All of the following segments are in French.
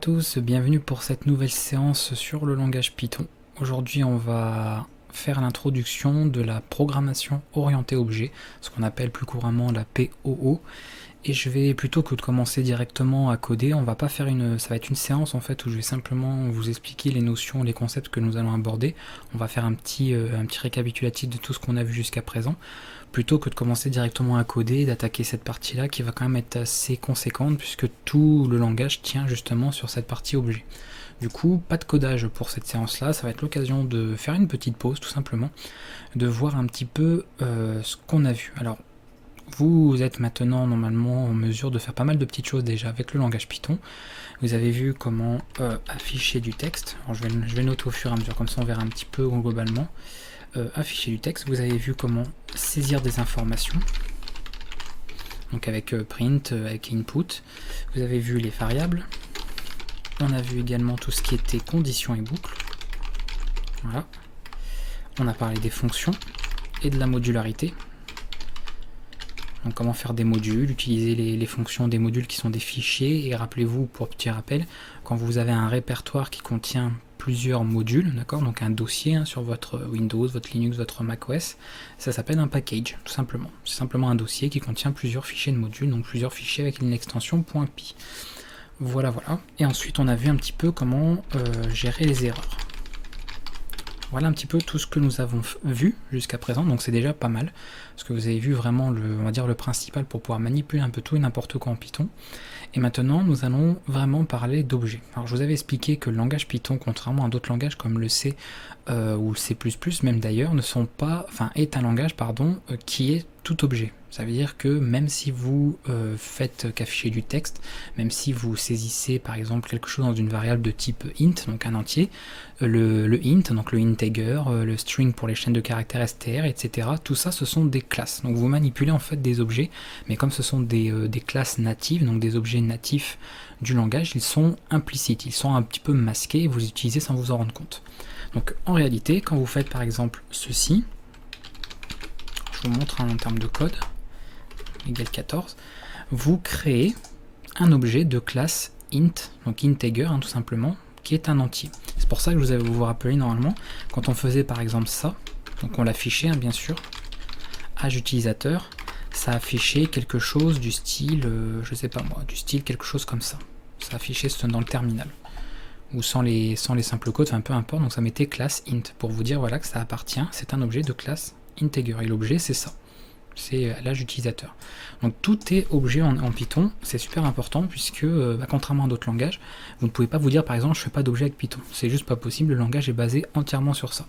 tous, bienvenue pour cette nouvelle séance sur le langage Python. Aujourd'hui on va faire l'introduction de la programmation orientée objet, ce qu'on appelle plus couramment la POO. Et je vais, plutôt que de commencer directement à coder, on va pas faire ça va être une séance en fait où je vais simplement vous expliquer les notions, les concepts que nous allons aborder. On va faire un petit récapitulatif de tout ce qu'on a vu jusqu'à présent, plutôt que de commencer directement à coder et d'attaquer cette partie-là qui va quand même être assez conséquente puisque tout le langage tient justement sur cette partie objet. Du coup, pas de codage pour cette séance-là, ça va être l'occasion de faire une petite pause tout simplement, de voir un petit peu ce qu'on a vu. Alors, vous êtes maintenant normalement en mesure de faire pas mal de petites choses déjà avec le langage Python. Vous avez vu comment afficher du texte. Alors je vais noter au fur et à mesure, comme ça on verra un petit peu globalement. Afficher du texte, vous avez vu comment saisir des informations. Donc avec print, avec input. Vous avez vu les variables. On a vu également tout ce qui était conditions et boucles. Voilà. On a parlé des fonctions et de la modularité. Donc comment faire des modules, utiliser les fonctions des modules qui sont des fichiers, et rappelez-vous, pour petit rappel, quand vous avez un répertoire qui contient plusieurs modules, d'accord, donc un dossier sur votre Windows, votre Linux, votre macOS, ça s'appelle un package, tout simplement. C'est simplement un dossier qui contient plusieurs fichiers de modules, donc plusieurs fichiers avec une extension .py. Voilà, voilà. Et ensuite, on a vu un petit peu comment gérer les erreurs. Voilà un petit peu tout ce que nous avons vu jusqu'à présent, donc c'est déjà pas mal, parce que vous avez vu vraiment on va dire le principal pour pouvoir manipuler un peu tout et n'importe quoi en Python. Et maintenant, nous allons vraiment parler d'objets. Alors je vous avais expliqué que le langage Python, contrairement à d'autres langages comme le C ou le C++, même d'ailleurs, est un langage qui est tout objet. Ça veut dire que même si vous faites qu'afficher du texte, même si vous saisissez par exemple quelque chose dans une variable de type int, donc un entier, le int, donc le integer, le string pour les chaînes de caractères str, etc., tout ça ce sont des classes. Donc vous manipulez en fait des objets, mais comme ce sont des classes natives, donc des objets natifs du langage, ils sont implicites, ils sont un petit peu masqués et vous les utilisez sans vous en rendre compte. Donc en réalité, quand vous faites par exemple ceci, je vous montre en termes de code, égale 14, vous créez un objet de classe int, donc integer tout simplement, qui est un entier. C'est pour ça que vous vous rappelez normalement, quand on faisait par exemple ça, donc on l'affichait bien sûr, âge utilisateur, ça affichait quelque chose du style, je sais pas moi, du style quelque chose comme ça. Ça affichait dans le terminal. Ou sans les simples codes, peu importe, donc ça mettait classe int, pour vous dire voilà que ça appartient, c'est un objet de classe integer, et l'objet c'est ça. C'est l'âge utilisateur. Donc tout est objet en Python, c'est super important puisque, contrairement à d'autres langages, vous ne pouvez pas vous dire par exemple je fais pas d'objet avec Python, c'est juste pas possible, le langage est basé entièrement sur ça.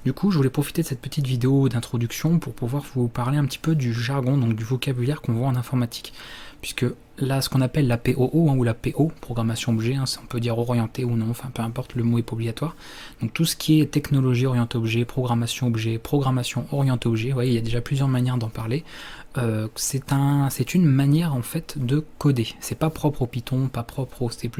Du coup je voulais profiter de cette petite vidéo d'introduction pour pouvoir vous parler un petit peu du jargon, donc du vocabulaire qu'on voit en informatique. Puisque là, ce qu'on appelle la POO ou la PO, programmation objet, on peut dire orienté ou non, peu importe, le mot est pas obligatoire. Donc tout ce qui est technologie orientée objet, programmation orientée objet, vous voyez, il y a déjà plusieurs manières d'en parler. C'est une manière en fait de coder. C'est pas propre au Python, pas propre au C++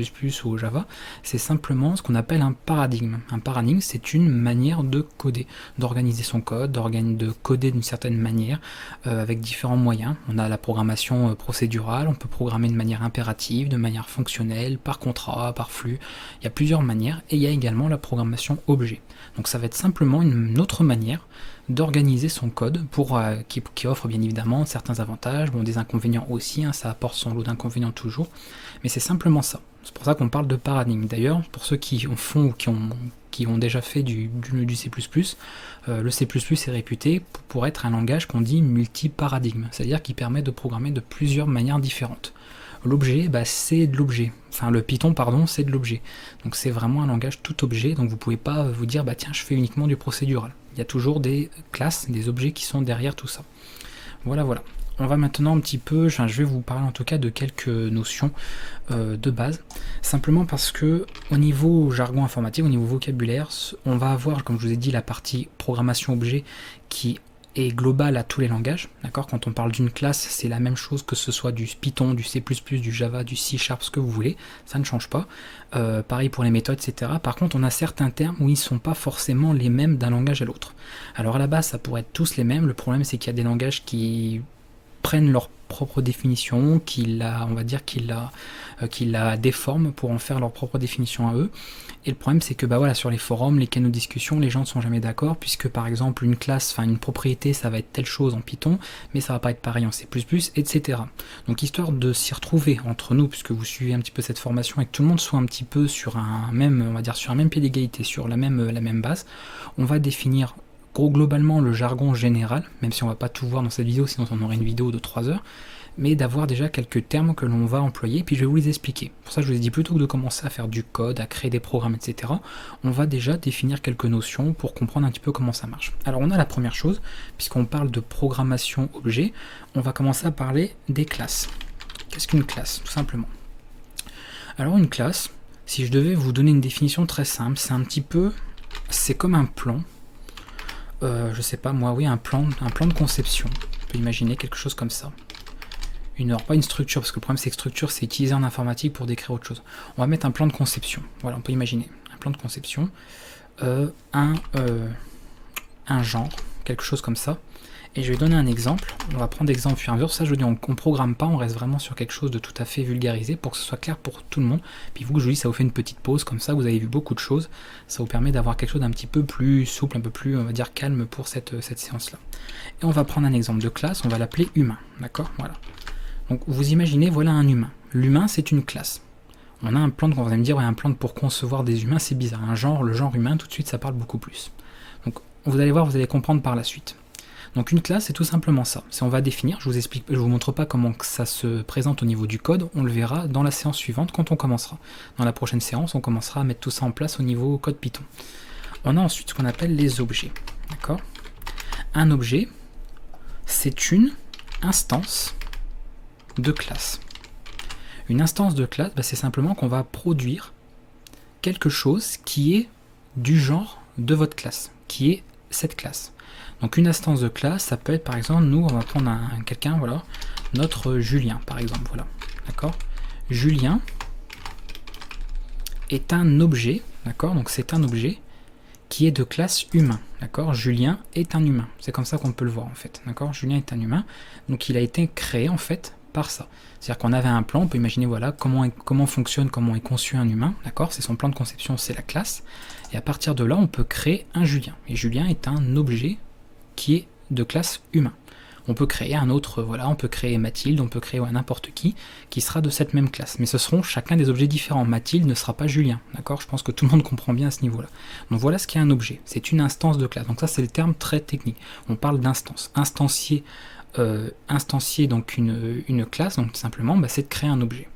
ou au Java, c'est simplement ce qu'on appelle un paradigme. Un paradigme, c'est une manière de coder, d'organiser son code, de coder d'une certaine manière, avec différents moyens. On a la programmation procédurale, on peut programmer de manière impérative, de manière fonctionnelle, par contrat, par flux. Il y a plusieurs manières, et il y a également la programmation objet. Donc ça va être simplement une autre manière d'organiser son code qui offre bien évidemment certains avantages, des inconvénients aussi, ça apporte son lot d'inconvénients toujours, mais c'est simplement ça. C'est pour ça qu'on parle de paradigme. D'ailleurs, pour ceux qui ont déjà fait du C++, le C++ est réputé pour être un langage qu'on dit multi-paradigme, c'est-à-dire qui permet de programmer de plusieurs manières différentes. L'objet, c'est de l'objet. Enfin, le Python, c'est de l'objet. Donc c'est vraiment un langage tout objet, donc vous pouvez pas vous dire, tiens, je fais uniquement du procédural. Il y a toujours des classes, des objets qui sont derrière tout ça. Voilà, voilà. On va maintenant un petit peu, je vais vous parler en tout cas de quelques notions de base, simplement parce que au niveau jargon informatique, au niveau vocabulaire, on va avoir, comme je vous ai dit, la partie programmation objet qui est globale à tous les langages, d'accord. Quand on parle d'une classe, c'est la même chose que ce soit du Python, du C++, du Java, du C#, ce que vous voulez, ça ne change pas. Pareil pour les méthodes, etc. Par contre, on a certains termes où ils ne sont pas forcément les mêmes d'un langage à l'autre. Alors à la base, ça pourrait être tous les mêmes, le problème c'est qu'il y a des langages qui prennent leur propre définition, on va dire qu'ils la déforment pour en faire leur propre définition à eux. Et le problème c'est que voilà, sur les forums, les canaux de discussion, les gens ne sont jamais d'accord, puisque par exemple une classe, une propriété, ça va être telle chose en Python, mais ça va pas être pareil en C++, etc. Donc histoire de s'y retrouver entre nous, puisque vous suivez un petit peu cette formation et que tout le monde soit un petit peu sur un même, on va dire sur un même pied d'égalité, sur la même base, on va définir globalement le jargon général, même si on va pas tout voir dans cette vidéo, sinon on aurait une vidéo de 3 heures, mais d'avoir déjà quelques termes que l'on va employer, puis je vais vous les expliquer. Pour ça je vous ai dit, plutôt que de commencer à faire du code, à créer des programmes, etc., on va déjà définir quelques notions pour comprendre un petit peu comment ça marche. Alors on a la première chose, puisqu'on parle de programmation objet, on va commencer à parler des classes. Qu'est-ce qu'une classe, tout simplement? Alors une classe, si je devais vous donner une définition très simple, c'est comme un plan, je sais pas moi, oui, un plan de conception. On peut imaginer quelque chose comme ça. Pas une structure, parce que le problème c'est que structure c'est utilisé en informatique pour décrire autre chose. On va mettre un plan de conception. Voilà, on peut imaginer un plan de conception, un genre, quelque chose comme ça. Et je vais donner un exemple. On va prendre l'exemple au fur et à mesure. Ça, je veux dire, on programme pas, on reste vraiment sur quelque chose de tout à fait vulgarisé pour que ce soit clair pour tout le monde. Puis vous, je vous dis, ça vous fait une petite pause, comme ça, vous avez vu beaucoup de choses. Ça vous permet d'avoir quelque chose d'un petit peu plus souple, un peu plus, on va dire, calme pour cette séance-là. Et on va prendre un exemple de classe, on va l'appeler humain, d'accord? Voilà. Donc vous imaginez, voilà un humain. L'humain, c'est une classe. On a un plan vous allez me dire, ouais, un plan pour concevoir des humains, c'est bizarre. Le genre humain, tout de suite, ça parle beaucoup plus. Donc vous allez voir, vous allez comprendre par la suite. Donc une classe, c'est tout simplement ça. Si on va définir, je vous montre pas comment ça se présente au niveau du code, on le verra dans la séance suivante quand on commencera. Dans la prochaine séance, on commencera à mettre tout ça en place au niveau code Python. On a ensuite ce qu'on appelle les objets. D'accord? Un objet, c'est une instance de classe. Une instance de classe, c'est simplement qu'on va produire quelque chose qui est du genre de votre classe, qui est cette classe. Donc une instance de classe, ça peut être par exemple, nous on va prendre quelqu'un, voilà, notre Julien par exemple, voilà, d'accord. Julien est un objet, d'accord, donc c'est un objet qui est de classe humain, d'accord. Julien est un humain, c'est comme ça qu'on peut le voir en fait, d'accord. Julien est un humain, donc il a été créé en fait par ça. C'est-à-dire qu'on avait un plan, on peut imaginer voilà comment fonctionne, comment est conçu un humain, d'accord. C'est son plan de conception, c'est la classe, et à partir de là on peut créer un Julien, et Julien est un objet qui est de classe humain. On peut créer un autre, voilà, on peut créer Mathilde, on peut créer n'importe qui sera de cette même classe, mais ce seront chacun des objets différents. Mathilde ne sera pas Julien, d'accord. Je pense que tout le monde comprend bien à ce niveau-là. Donc voilà ce qu'est un objet, c'est une instance de classe. Donc ça c'est le terme très technique. On parle d'instance. Instancier donc une classe, donc tout simplement, c'est de créer un objet.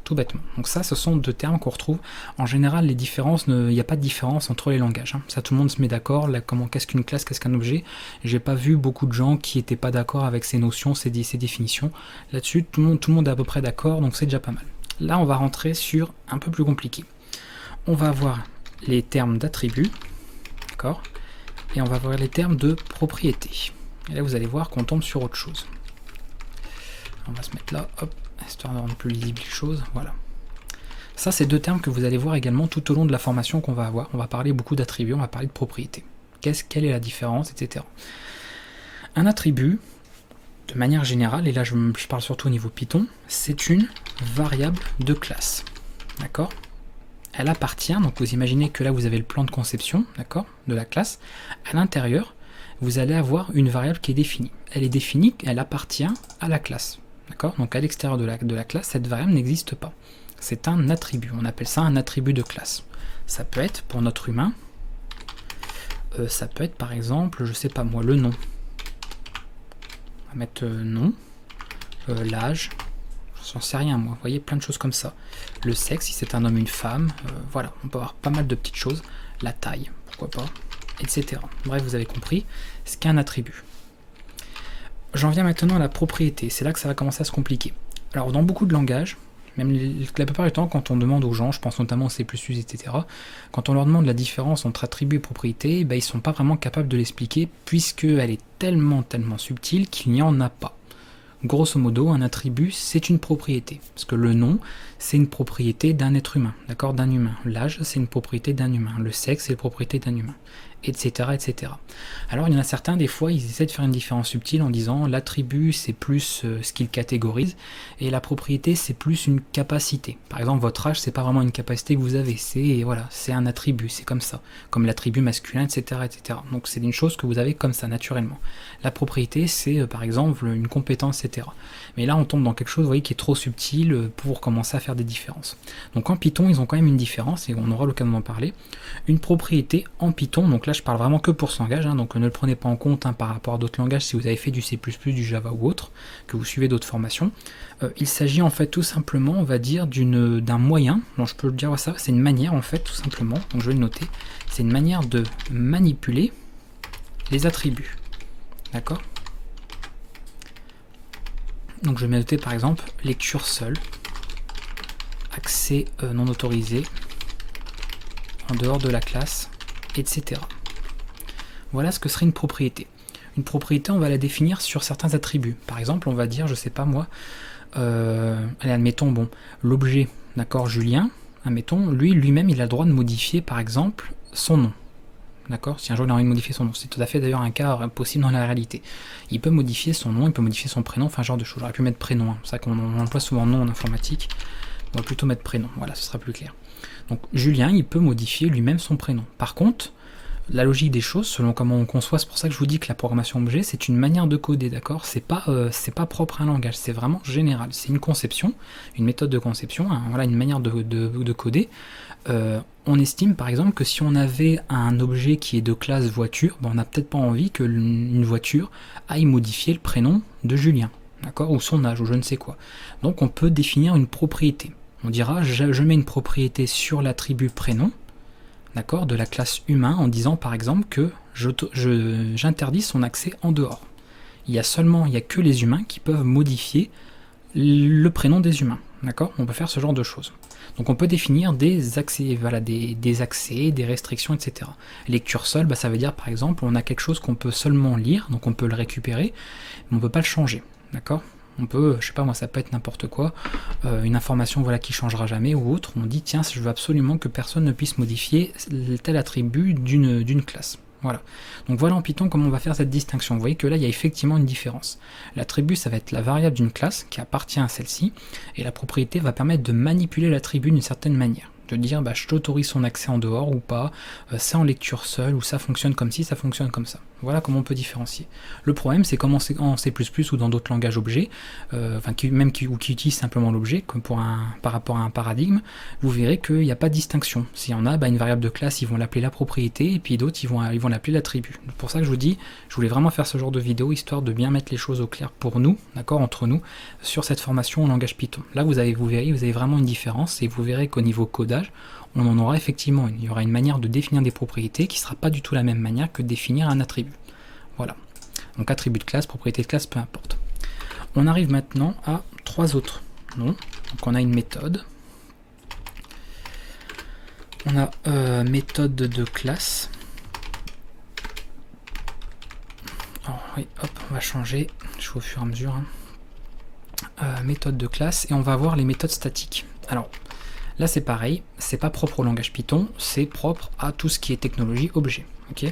Tout bêtement. Donc ça, ce sont deux termes qu'on retrouve. En général, les différences, il n'y a pas de différence entre les langages. Ça, tout le monde se met d'accord. Qu'est-ce qu'une classe, qu'est-ce qu'un objet? J'ai pas vu beaucoup de gens qui n'étaient pas d'accord avec ces notions, ces définitions. Là-dessus, tout le monde est à peu près d'accord, donc c'est déjà pas mal. Là, on va rentrer sur un peu plus compliqué. On va avoir les termes d'attributs, d'accord, et on va voir les termes de propriété. Et là, vous allez voir qu'on tombe sur autre chose. On va se mettre là, hop, histoire de rendre plus lisible les choses, voilà. Ça, c'est deux termes que vous allez voir également tout au long de la formation qu'on va avoir. On va parler beaucoup d'attributs, on va parler de propriété. Quelle est la différence, etc. Un attribut, de manière générale, et là je parle surtout au niveau Python, c'est une variable de classe. D'accord? Elle appartient, donc vous imaginez que là vous avez le plan de conception, d'accord, de la classe. À l'intérieur, vous allez avoir une variable qui est définie. Elle est définie, elle appartient à la classe. D'accord? Donc à l'extérieur de la classe, cette variable n'existe pas. C'est un attribut, on appelle ça un attribut de classe. Ça peut être, pour notre humain, ça peut être par exemple, je sais pas moi, le nom. On va mettre nom, l'âge, j'en sais rien moi, vous voyez, plein de choses comme ça. Le sexe, si c'est un homme, une femme, voilà, on peut avoir pas mal de petites choses. La taille, pourquoi pas, etc. Bref, vous avez compris ce qu'est un attribut. J'en viens maintenant à la propriété, c'est là que ça va commencer à se compliquer. Alors dans beaucoup de langages, même la plupart du temps quand on demande aux gens, je pense notamment au C++, etc., quand on leur demande la différence entre attribut et propriété, ils ne sont pas vraiment capables de l'expliquer puisqu'elle est tellement subtile qu'il n'y en a pas. Grosso modo, un attribut, c'est une propriété. Parce que le nom, c'est une propriété d'un être humain, d'accord, d'un humain. L'âge, c'est une propriété d'un humain. Le sexe, c'est une propriété d'un humain. etc., etc. Alors il y en a certains, des fois, ils essaient de faire une différence subtile en disant l'attribut c'est plus ce qu'il catégorise et la propriété c'est plus une capacité. Par exemple, votre âge c'est pas vraiment une capacité que vous avez, c'est voilà, c'est un attribut, c'est comme ça, comme l'attribut masculin, etc., etc. Donc c'est une chose que vous avez comme ça naturellement. La propriété c'est par exemple une compétence, etc. Mais là on tombe dans quelque chose, vous voyez, qui est trop subtil pour commencer à faire des différences. Donc en Python ils ont quand même une différence et on aura l'occasion d'en parler. Une propriété en Python, donc là je parle vraiment que pour ce langage, donc ne le prenez pas en compte par rapport à d'autres langages si vous avez fait du C++, du Java ou autre, que vous suivez d'autres formations. Il s'agit en fait tout simplement, on va dire, d'un moyen, donc je peux le dire ça, c'est une manière en fait tout simplement, donc je vais le noter, c'est une manière de manipuler les attributs. D'accord? Donc je vais noter par exemple lecture seule, accès non autorisé, en dehors de la classe, etc. Voilà ce que serait une propriété. Une propriété, on va la définir sur certains attributs. Par exemple, on va dire, je sais pas moi, allez, admettons, bon, l'objet, d'accord, Julien, admettons, lui-même, il a le droit de modifier, par exemple, son nom. D'accord? Si un jour il a envie de modifier son nom, c'est tout à fait d'ailleurs un cas possible dans la réalité. Il peut modifier son nom, il peut modifier son prénom, enfin, ce genre de choses. J'aurais pu mettre prénom, c'est ça qu'on emploie souvent nom en informatique. On va plutôt mettre prénom, voilà, ce sera plus clair. Donc, Julien, il peut modifier lui-même son prénom. Par contre, la logique des choses, selon comment on conçoit, c'est pour ça que je vous dis que la programmation objet, c'est une manière de coder, d'accord? C'est pas propre à un langage, c'est vraiment général. C'est une conception, une méthode de conception, voilà, une manière de coder. On estime par exemple que si on avait un objet qui est de classe voiture, on n'a peut-être pas envie que une voiture aille modifier le prénom de Julien, d'accord? Ou son âge, ou je ne sais quoi. Donc on peut définir une propriété. On dira, je mets une propriété sur l'attribut prénom, d'accord, de la classe humain, en disant par exemple que j'interdis son accès en dehors. Il y a que les humains qui peuvent modifier le prénom des humains, d'accord? On peut faire ce genre de choses. Donc on peut définir des accès, voilà, des accès, des restrictions, etc. Lecture seule, ça veut dire par exemple, on a quelque chose qu'on peut seulement lire, donc on peut le récupérer, mais on ne peut pas le changer, d'accord? On peut, je sais pas moi, ça peut être n'importe quoi, une information voilà, qui changera jamais ou autre. On dit tiens, je veux absolument que personne ne puisse modifier tel attribut d'une classe. Voilà. Donc voilà en Python comment on va faire cette distinction. Vous voyez que là il y a effectivement une différence. L'attribut ça va être la variable d'une classe qui appartient à celle-ci, et la propriété va permettre de manipuler l'attribut d'une certaine manière. De dire je t'autorise son accès en dehors ou pas, c'est en lecture seule, ou ça fonctionne comme ci, ça fonctionne comme ça. Voilà comment on peut différencier. Le problème c'est comme en C++ ou dans d'autres langages objets, qui utilisent simplement l'objet, comme par rapport à un paradigme, vous verrez qu'il n'y a pas de distinction. S'il y en a, une variable de classe, ils vont l'appeler la propriété, et puis d'autres, ils vont l'appeler l'attribut. C'est pour ça que je vous dis, je voulais vraiment faire ce genre de vidéo, histoire de bien mettre les choses au clair pour nous, d'accord, entre nous, sur cette formation en langage Python. Là, vous avez vraiment une différence, et vous verrez qu'au niveau codage, on en aura effectivement une. Il y aura une manière de définir des propriétés qui ne sera pas du tout la même manière que de définir un attribut. Voilà. Donc attribut de classe, propriété de classe, peu importe. On arrive maintenant à trois autres noms. Donc on a une méthode. On a méthode de classe. Oh, oui, hop, on va changer. Je fais au fur et à mesure. Méthode de classe. Et on va voir les méthodes statiques. Alors, là c'est pareil, c'est pas propre au langage Python, c'est propre à tout ce qui est technologie objet. Ok,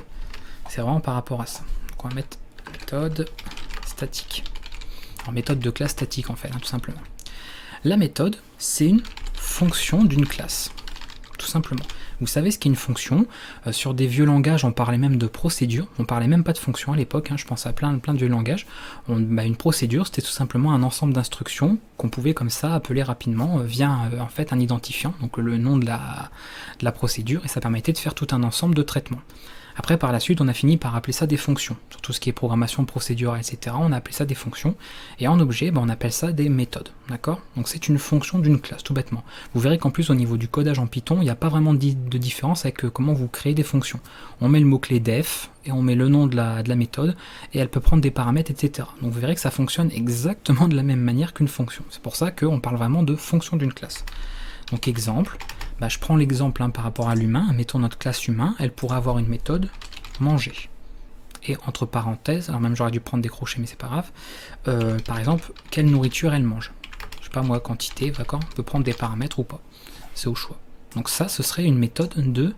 c'est vraiment par rapport à ça. Donc on va mettre méthode statique. Alors méthode de classe statique en fait, tout simplement. La méthode, c'est une fonction d'une classe, tout simplement. Vous savez ce qu'est une fonction. Sur des vieux langages, on parlait même de procédure. On parlait même pas de fonction à l'époque. Je pense à plein de vieux langages. Une procédure, c'était tout simplement un ensemble d'instructions qu'on pouvait comme ça appeler rapidement via en fait un identifiant, donc le nom de la procédure, et ça permettait de faire tout un ensemble de traitements. Après, par la suite, on a fini par appeler ça des fonctions. Sur tout ce qui est programmation procédurale, etc., on a appelé ça des fonctions. Et en objet, on appelle ça des méthodes. D'accord? Donc c'est une fonction d'une classe, tout bêtement. Vous verrez qu'en plus, au niveau du codage en Python, il n'y a pas vraiment de différence avec comment vous créez des fonctions. On met le mot-clé def, et on met le nom de la méthode, et elle peut prendre des paramètres, etc. Donc vous verrez que ça fonctionne exactement de la même manière qu'une fonction. C'est pour ça qu'on parle vraiment de fonction d'une classe. Donc exemple, je prends l'exemple par rapport à l'humain, mettons notre classe humain, elle pourrait avoir une méthode manger. Et entre parenthèses, alors même j'aurais dû prendre des crochets mais c'est pas grave, par exemple, quelle nourriture elle mange. Je sais pas moi, quantité, d'accord, on peut prendre des paramètres ou pas, c'est au choix. Donc ça, ce serait une méthode de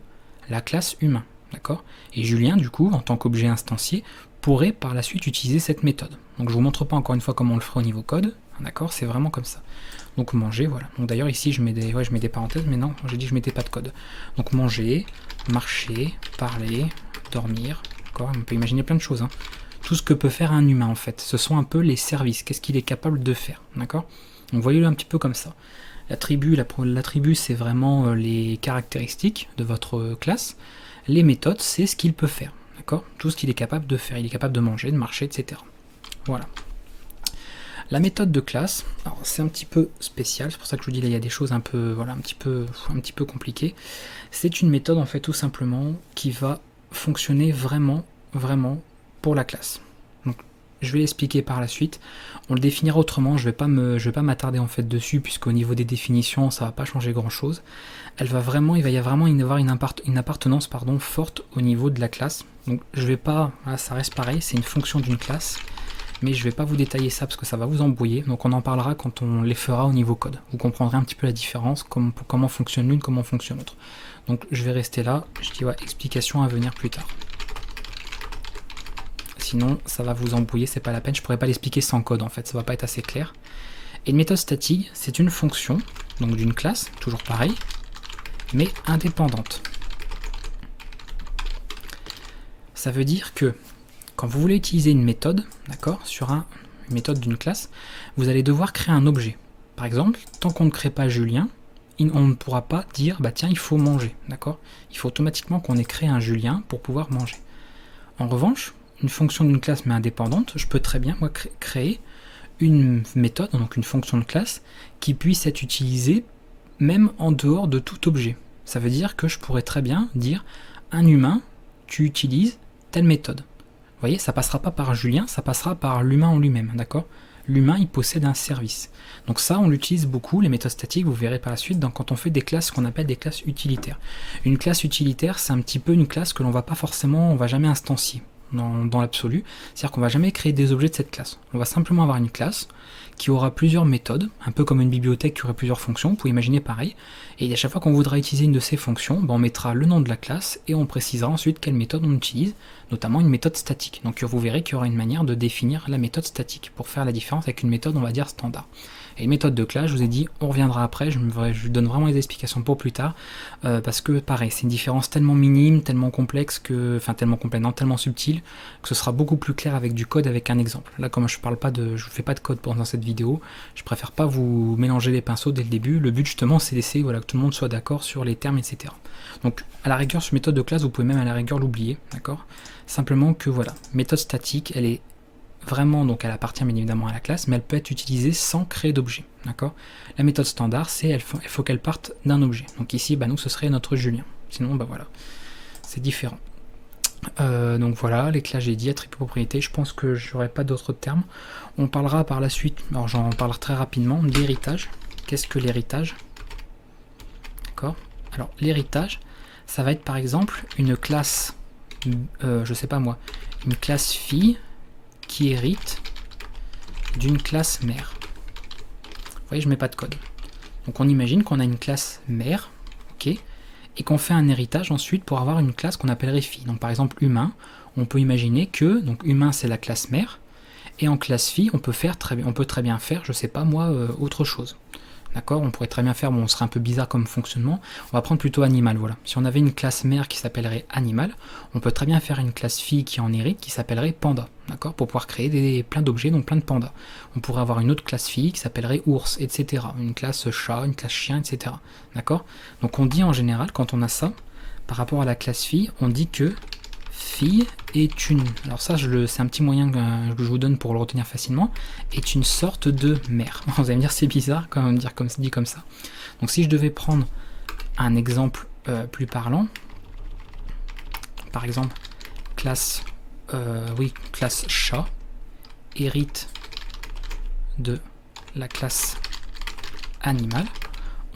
la classe humain, d'accord? Et Julien, du coup, en tant qu'objet instancié, pourrait par la suite utiliser cette méthode. Donc je vous montre pas encore une fois comment on le ferait au niveau code, d'accord? C'est vraiment comme ça. Donc manger, voilà. Donc d'ailleurs ici je mets des parenthèses, mais non, j'ai dit que je mettais pas de code. Donc manger, marcher, parler, dormir, d'accord? On peut imaginer plein de choses, hein. Tout ce que peut faire un humain en fait. Ce sont un peu les services, qu'est-ce qu'il est capable de faire, d'accord? Donc voyez-le un petit peu comme ça. L'attribut c'est vraiment les caractéristiques de votre classe. Les méthodes, c'est ce qu'il peut faire, d'accord? Tout ce qu'il est capable de faire. Il est capable de manger, de marcher, etc. Voilà. La méthode de classe, c'est un petit peu spécial, c'est pour ça que je vous dis là il y a des choses un peu, voilà, un petit peu compliquées. C'est une méthode en fait tout simplement qui va fonctionner vraiment pour la classe. Donc je vais l'expliquer par la suite. On le définira autrement, je vais pas m'attarder en fait dessus puisqu'au niveau des définitions ça va pas changer grand chose. Il va y avoir une appartenance forte au niveau de la classe. Donc je vais pas, voilà, ça reste pareil, c'est une fonction d'une classe. Mais je ne vais pas vous détailler ça parce que ça va vous embrouiller, donc on en parlera quand on les fera au niveau code. Vous comprendrez un petit peu la différence, comment fonctionne l'une, comment fonctionne l'autre. Donc je vais rester là, je dis ouais, explication à venir plus tard. Sinon ça va vous embrouiller, c'est pas la peine, je pourrais pas l'expliquer sans code en fait, ça va pas être assez clair. Et une méthode statique, c'est une fonction, donc d'une classe, toujours pareil, mais indépendante. Ça veut dire que quand vous voulez utiliser une méthode, d'accord, sur une méthode d'une classe, vous allez devoir créer un objet. Par exemple, tant qu'on ne crée pas Julien, on ne pourra pas dire, bah tiens, il faut manger, d'accord? Il faut automatiquement qu'on ait créé un Julien pour pouvoir manger. En revanche, une fonction d'une classe mais indépendante, je peux très bien moi créer une méthode, donc une fonction de classe, qui puisse être utilisée même en dehors de tout objet. Ça veut dire que je pourrais très bien dire, un humain, tu utilises telle méthode. Vous voyez, ça passera pas par Julien, ça passera par l'humain en lui-même, d'accord? L'humain, il possède un service. Donc ça, on l'utilise beaucoup, les méthodes statiques, vous verrez par la suite, quand on fait des classes qu'on appelle des classes utilitaires. Une classe utilitaire, c'est un petit peu une classe que l'on va jamais instancier dans l'absolu. C'est-à-dire qu'on va jamais créer des objets de cette classe. On va simplement avoir une classe qui aura plusieurs méthodes, un peu comme une bibliothèque qui aurait plusieurs fonctions, vous pouvez imaginer pareil, et à chaque fois qu'on voudra utiliser une de ces fonctions, on mettra le nom de la classe et on précisera ensuite quelle méthode on utilise, notamment une méthode statique. Donc vous verrez qu'il y aura une manière de définir la méthode statique pour faire la différence avec une méthode on va dire standard. Et une méthode de classe, je vous ai dit, on reviendra après, je vous donne vraiment les explications pour plus tard, parce que pareil, c'est une différence tellement minime, tellement complexe, tellement subtile, que ce sera beaucoup plus clair avec du code, avec un exemple. Là, comme je ne fais pas de code pendant cette vidéo, je préfère pas vous mélanger les pinceaux dès le début. Le but justement, c'est d'essayer que tout le monde soit d'accord sur les termes, etc. Donc, à la rigueur, sur méthode de classe, vous pouvez même à la rigueur l'oublier, d'accord? Simplement que voilà, méthode statique, elle est vraiment, donc elle appartient bien évidemment à la classe, mais elle peut être utilisée sans créer d'objet, d'accord? La méthode standard, c'est il faut qu'elle parte d'un objet. Donc ici, nous, ce serait notre Julien. Sinon, voilà, c'est différent. Donc voilà, les classes j'ai dit, attributs propriétés, je pense que j'aurai pas d'autres termes. On parlera par la suite, alors j'en parlerai très rapidement, d'héritage. Qu'est-ce que l'héritage? D'accord? Alors l'héritage, ça va être par exemple une classe, je sais pas moi, une classe fille qui hérite d'une classe mère. Vous voyez, je mets pas de code. Donc on imagine qu'on a une classe mère, ok, et qu'on fait un héritage ensuite pour avoir une classe qu'on appellerait fille. Donc par exemple humain, on peut imaginer que donc humain c'est la classe mère, et en classe fille on peut très bien faire, je sais pas moi, autre chose. D'accord, on pourrait très bien faire, on serait un peu bizarre comme fonctionnement, on va prendre plutôt animal, voilà. Si on avait une classe mère qui s'appellerait animal, on peut très bien faire une classe fille qui en hérite qui s'appellerait panda, d'accord, pour pouvoir créer plein d'objets, donc plein de pandas. On pourrait avoir une autre classe fille qui s'appellerait ours, etc. Une classe chat, une classe chien, etc. D'accord. Donc on dit en général, quand on a ça, par rapport à la classe fille, on dit que fille est une, alors ça c'est un petit moyen que je vous donne pour le retenir facilement, est une sorte de mère. Vous allez me dire c'est bizarre quand même dit comme ça. Donc si je devais prendre un exemple plus parlant, par exemple classe classe chat hérite de la classe animal,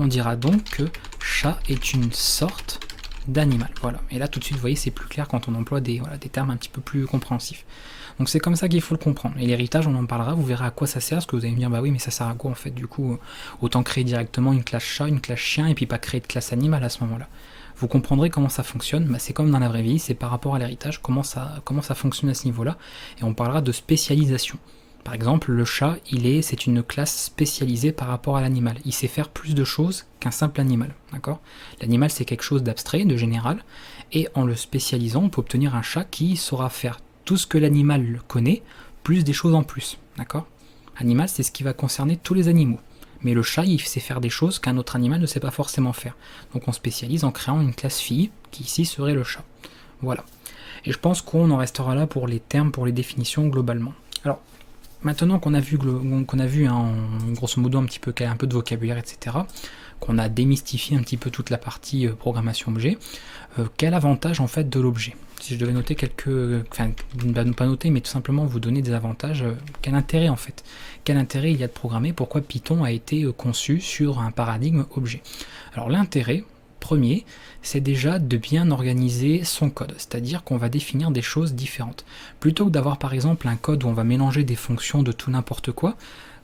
on dira donc que chat est une sorte d'animal. Voilà. Et là tout de suite vous voyez c'est plus clair quand on emploie des termes un petit peu plus compréhensifs. Donc c'est comme ça qu'il faut le comprendre. Et l'héritage on en parlera, vous verrez à quoi ça sert, parce que vous allez me dire bah oui mais ça sert à quoi en fait, du coup autant créer directement une classe chat, une classe chien et puis pas créer de classe animale à ce moment là. vous comprendrez comment ça fonctionne. Bah, c'est comme dans la vraie vie, c'est par rapport à l'héritage, comment ça fonctionne à ce niveau-là. Et on parlera de spécialisation. Par exemple, le chat, c'est une classe spécialisée par rapport à l'animal. Il sait faire plus de choses qu'un simple animal, d'accord ? L'animal, c'est quelque chose d'abstrait, de général, et en le spécialisant, on peut obtenir un chat qui saura faire tout ce que l'animal connaît, plus des choses en plus, d'accord ? Animal, c'est ce qui va concerner tous les animaux. Mais le chat, il sait faire des choses qu'un autre animal ne sait pas forcément faire. Donc on spécialise en créant une classe fille, qui ici serait le chat. Voilà. Et je pense qu'on en restera là pour les termes, pour les définitions globalement. Alors, maintenant qu'on a vu, grosso modo un petit peu de vocabulaire, etc., qu'on a démystifié un petit peu toute la partie programmation objet, quel avantage en fait de l'objet ? Si je devais noter pas noter, mais tout simplement vous donner des avantages, quel intérêt en fait ? Quel intérêt il y a de programmer ? Pourquoi Python a été conçu sur un paradigme objet ? Alors l'intérêt premier, c'est déjà de bien organiser son code, c'est-à-dire qu'on va définir des choses différentes. Plutôt que d'avoir par exemple un code où on va mélanger des fonctions de tout n'importe quoi,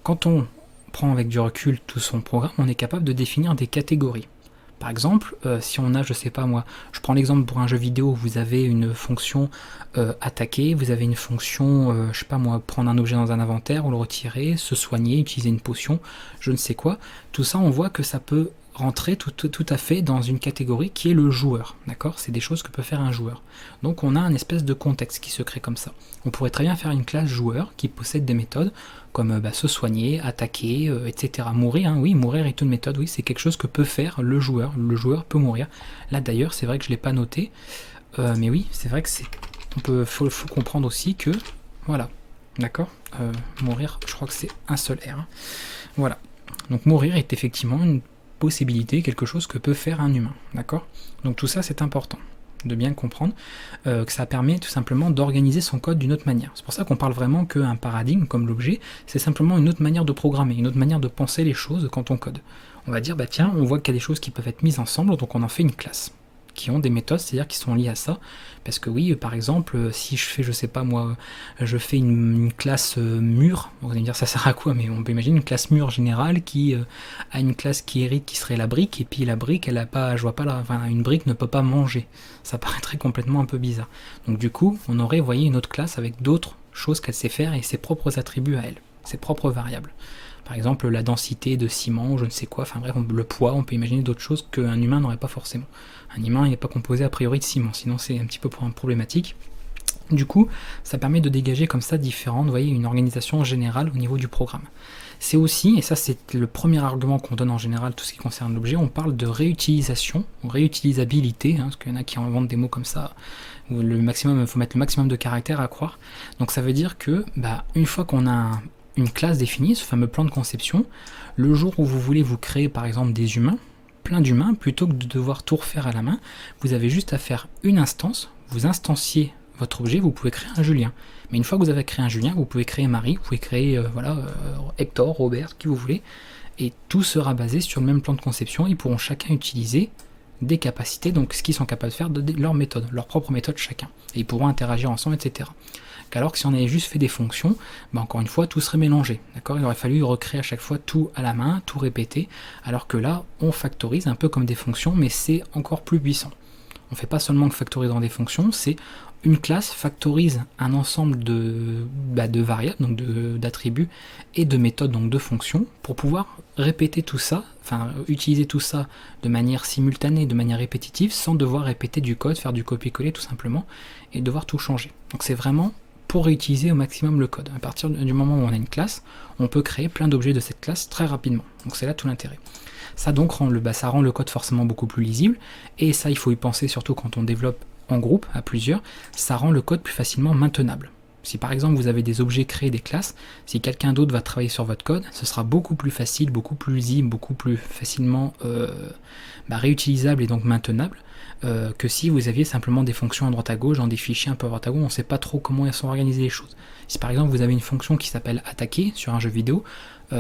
quand on prend avec du recul tout son programme, on est capable de définir des catégories. Par exemple, si on a, je sais pas moi, je prends l'exemple pour un jeu vidéo où vous avez une fonction attaquer, vous avez une fonction, je sais pas moi, prendre un objet dans un inventaire, ou le retirer, se soigner, utiliser une potion, je ne sais quoi. Tout ça, on voit que ça peut rentrer tout à fait dans une catégorie qui est le joueur, d'accord ? C'est des choses que peut faire un joueur. Donc on a un espèce de contexte qui se crée comme ça. On pourrait très bien faire une classe joueur qui possède des méthodes comme se soigner, attaquer, etc. Mourir, oui, mourir est une méthode, oui, c'est quelque chose que peut faire le joueur peut mourir. Là d'ailleurs, c'est vrai que je ne l'ai pas noté, mais oui, c'est vrai que faut comprendre aussi que, voilà, d'accord ? Mourir, je crois que c'est un seul R. Voilà, donc mourir est effectivement une possibilité, quelque chose que peut faire un humain, d'accord ? Donc tout ça c'est important de bien comprendre, que ça permet tout simplement d'organiser son code d'une autre manière. C'est pour ça qu'on parle vraiment qu'un paradigme comme l'objet, c'est simplement une autre manière de programmer, une autre manière de penser les choses quand on code. On va dire, bah tiens, on voit qu'il y a des choses qui peuvent être mises ensemble, donc on en fait une classe, qui ont des méthodes, c'est-à-dire qui sont liées à ça. Parce que oui, par exemple, si je fais, je sais pas moi, je fais une classe mur, vous allez me dire ça sert à quoi, mais on peut imaginer une classe mur générale qui a une classe qui hérite, qui serait la brique, et puis la brique, elle a pas, je vois pas une brique ne peut pas manger. Ça paraîtrait complètement un peu bizarre. Donc du coup, on aurait, vous voyez, une autre classe avec d'autres choses qu'elle sait faire et ses propres attributs à elle, ses propres variables. Par exemple, la densité de ciment, je ne sais quoi, enfin bref, le poids, on peut imaginer d'autres choses qu'un humain n'aurait pas forcément. Un humain n'est pas composé a priori de ciment, sinon c'est un petit peu problématique. Du coup, ça permet de dégager comme ça différentes, vous voyez, une organisation générale au niveau du programme. C'est aussi, et ça c'est le premier argument qu'on donne en général, tout ce qui concerne l'objet, on parle de réutilisation, ou réutilisabilité, parce qu'il y en a qui inventent des mots comme ça, où il faut mettre le maximum de caractères à croire. Donc ça veut dire que, une fois qu'on a une classe définie, ce fameux plan de conception, le jour où vous voulez vous créer par exemple des humains, plein d'humains, plutôt que de devoir tout refaire à la main, vous avez juste à faire une instance, vous instanciez votre objet, vous pouvez créer un Julien. Mais une fois que vous avez créé un Julien, vous pouvez créer Marie, vous pouvez créer Hector, Robert, qui vous voulez, et tout sera basé sur le même plan de conception, ils pourront chacun utiliser des capacités, donc ce qu'ils sont capables de faire de leur méthode, leur propre méthode chacun, et ils pourront interagir ensemble, etc. Alors que si on avait juste fait des fonctions, encore une fois, tout serait mélangé. D'accord ? Il aurait fallu recréer à chaque fois tout à la main, tout répéter, alors que là, on factorise un peu comme des fonctions, mais c'est encore plus puissant. On ne fait pas seulement que factoriser dans des fonctions, c'est une classe factorise un ensemble de variables, donc d'attributs, et de méthodes, donc de fonctions, pour pouvoir répéter tout ça, enfin utiliser tout ça de manière simultanée, de manière répétitive, sans devoir répéter du code, faire du copier-coller tout simplement, et devoir tout changer. Donc c'est vraiment pour réutiliser au maximum le code. À partir du moment où on a une classe, on peut créer plein d'objets de cette classe très rapidement. Donc c'est là tout l'intérêt. Ça donc rend le code forcément beaucoup plus lisible, et ça il faut y penser surtout quand on développe en groupe, à plusieurs, ça rend le code plus facilement maintenable. Si par exemple vous avez des objets créés, des classes, si quelqu'un d'autre va travailler sur votre code, ce sera beaucoup plus facile, beaucoup plus lisible, beaucoup plus facilement réutilisable et donc maintenable, que si vous aviez simplement des fonctions à droite à gauche, dans des fichiers un peu à droite à gauche, on ne sait pas trop comment elles sont organisées les choses. Si par exemple vous avez une fonction qui s'appelle attaquer sur un jeu vidéo,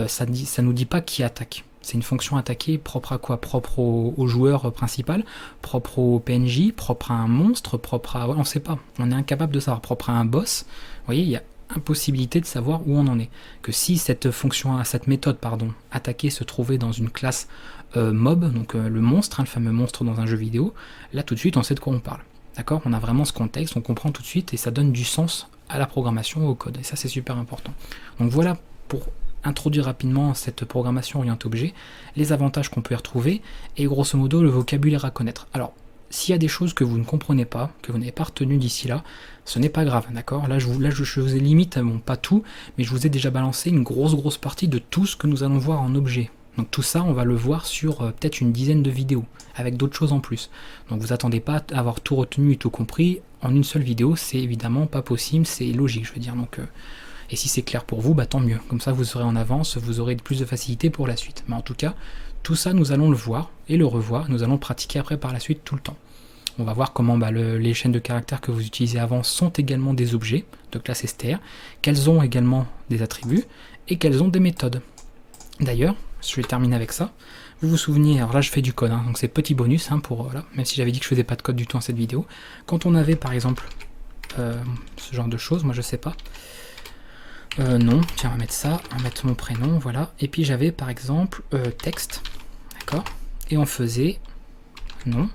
ça ne nous dit pas qui attaque. C'est une fonction attaquée propre à quoi ? Propre au joueur principal, propre au PNJ, propre à un monstre, propre à... on ne sait pas, on est incapable de savoir. Propre à un boss, vous voyez, il y a impossibilité de savoir où on en est. Que si cette méthode attaquée se trouvait dans une classe mob, donc le monstre, le fameux monstre dans un jeu vidéo, là tout de suite on sait de quoi on parle. D'accord? On a vraiment ce contexte, on comprend tout de suite et ça donne du sens à la programmation, au code. Et ça c'est super important. Donc voilà pour introduire rapidement cette programmation orientée objet, les avantages qu'on peut y retrouver et grosso modo le vocabulaire à connaître. Alors, s'il y a des choses que vous ne comprenez pas, que vous n'avez pas retenues d'ici là, ce n'est pas grave, d'accord? Là, je vous ai limite, bon, pas tout, mais je vous ai déjà balancé une grosse partie de tout ce que nous allons voir en objet. Donc tout ça, on va le voir sur peut-être une dizaine de vidéos, avec d'autres choses en plus. Donc vous attendez pas à avoir tout retenu et tout compris en une seule vidéo, c'est évidemment pas possible, c'est logique, je veux dire. Donc, et si c'est clair pour vous, bah tant mieux. Comme ça, vous serez en avance, vous aurez plus de facilité pour la suite. Mais en tout cas, tout ça, nous allons le voir et le revoir. Nous allons le pratiquer après par la suite tout le temps. On va voir comment les chaînes de caractères que vous utilisez avant sont également des objets de classe str, qu'elles ont également des attributs et qu'elles ont des méthodes. D'ailleurs, je vais terminer avec ça. Vous vous souvenez, alors là je fais du code, donc c'est petit bonus, voilà, même si j'avais dit que je faisais pas de code du tout dans cette vidéo. Quand on avait par exemple ce genre de choses, moi je sais pas. Non, tiens, on va mettre ça, on va mettre mon prénom, voilà. Et puis j'avais par exemple texte, d'accord. Et on faisait non.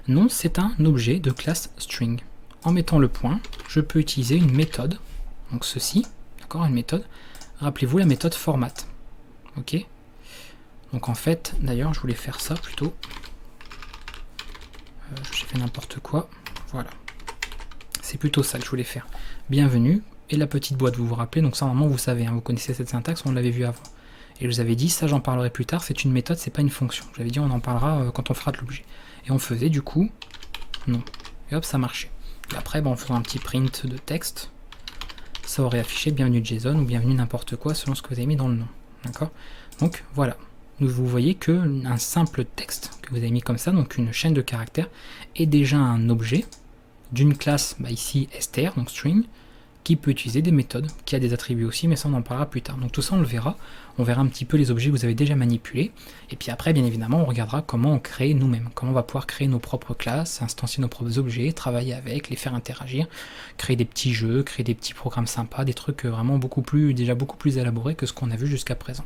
Non, c'est un objet de classe string. En mettant le point, je peux utiliser une méthode, donc ceci, d'accord, une méthode. Rappelez-vous la méthode format, ok. Donc en fait, d'ailleurs, je voulais faire ça plutôt. J'ai fait n'importe quoi, voilà. C'est plutôt ça que je voulais faire. Bienvenue. Et la petite boîte, vous vous rappelez, donc ça normalement vous savez, vous connaissez cette syntaxe, on l'avait vu avant. Et je vous avais dit, ça j'en parlerai plus tard, c'est une méthode, c'est pas une fonction. Je vous avais dit, on en parlera quand on fera de l'objet. Et on faisait du coup, non. Et hop, ça marchait. Et après, en faisant un petit print de texte, ça aurait affiché bienvenue JSON ou bienvenue n'importe quoi selon ce que vous avez mis dans le nom. D'accord? Donc voilà. Vous voyez que un simple texte que vous avez mis comme ça, donc une chaîne de caractères, est déjà un objet d'une classe, ici str, donc string, qui peut utiliser des méthodes, qui a des attributs aussi, mais ça on en parlera plus tard. Donc tout ça on le verra, on verra un petit peu les objets que vous avez déjà manipulés, et puis après bien évidemment on regardera comment on crée nous-mêmes, comment on va pouvoir créer nos propres classes, instancier nos propres objets, travailler avec, les faire interagir, créer des petits jeux, créer des petits programmes sympas, des trucs vraiment beaucoup plus élaborés que ce qu'on a vu jusqu'à présent.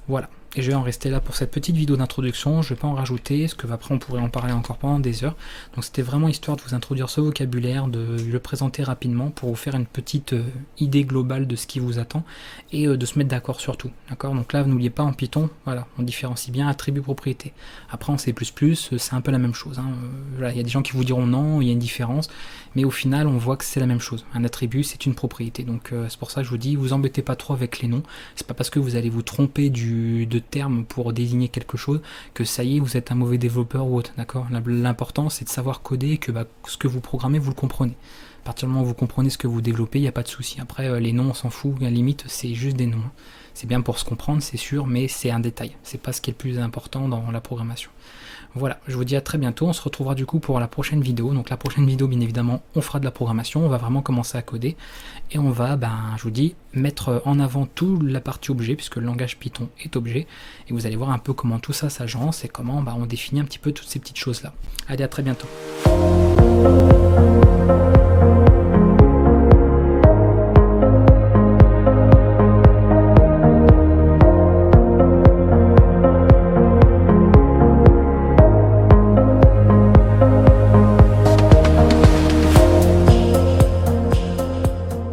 Voilà, et je vais en rester là pour cette petite vidéo d'introduction, je ne vais pas en rajouter, parce que après on pourrait en parler encore pendant des heures. Donc c'était vraiment histoire de vous introduire ce vocabulaire, de le présenter rapidement pour vous faire une petite idée globale de ce qui vous attend, et de se mettre d'accord sur tout. D'accord? Donc là, n'oubliez pas, en Python, voilà, on différencie bien attribut propriété. Après en C++, c'est un peu la même chose. Voilà, il y a des gens qui vous diront non, il y a une différence, mais au final on voit que c'est la même chose. Un attribut c'est une propriété, donc c'est pour ça que je vous dis, vous embêtez pas trop avec les noms, c'est pas parce que vous allez vous tromper de terme pour désigner quelque chose que ça y est, vous êtes un mauvais développeur ou autre, d'accord? L'important c'est de savoir coder et que ce que vous programmez vous le comprenez. À partir du moment où vous comprenez ce que vous développez, il n'y a pas de souci. Après les noms on s'en fout, à la limite c'est juste des noms. C'est bien pour se comprendre, c'est sûr, mais c'est un détail, c'est pas ce qui est le plus important dans la programmation. Voilà, je vous dis à très bientôt, on se retrouvera du coup pour la prochaine vidéo. Donc la prochaine vidéo, bien évidemment, on fera de la programmation, on va vraiment commencer à coder. Et on va, je vous dis, mettre en avant toute la partie objet, puisque le langage Python est objet. Et vous allez voir un peu comment tout ça s'agence et comment on définit un petit peu toutes ces petites choses-là. Allez, à très bientôt.